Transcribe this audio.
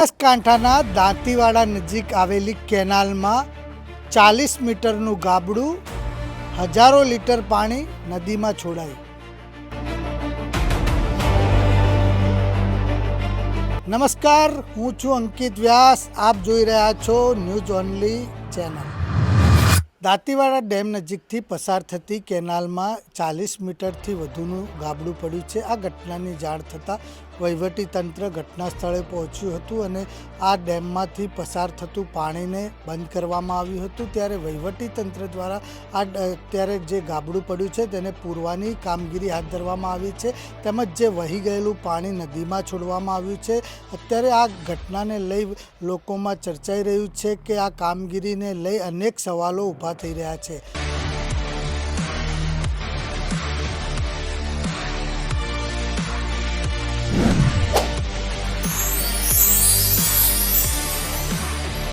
બનાસકાંઠાના દાંતીવાડા નજીક આવેલી કેનાલમાં 40 મીટરનું ગાબડું, હજારો લીટર પાણી નદીમાં છોડાયું. નમસ્કાર, હું છું અંકિત વ્યાસ. આપ જોઈ રહ્યા છો news only channel. Dantiwada dam નજીકથી પસાર થતી કેનાલમાં 40 મીટરથી વધુનું ગાબડું પડ્યું છે. આ ઘટનાની જાણ થતાં વહીવટીતંત્ર ઘટના સ્થળે પહોંચ્યું હતું અને આ ડેમમાંથી પસાર થતું પાણીને બંધ કરવામાં આવ્યું હતું. ત્યારે વહીવટીતંત્ર દ્વારા અત્યારે જે ગાબડું પડ્યું છે તેને પૂરવાની કામગીરી હાથ ધરવામાં આવી છે, તેમજ જે વહી ગયેલું પાણી નદીમાં છોડવામાં આવ્યું છે. અત્યારે આ ઘટનાને લઈ લોકોમાં ચર્ચાઈ રહ્યું છે કે આ કામગીરીને લઈ અનેક સવાલો ઊભા થઈ રહ્યા છે.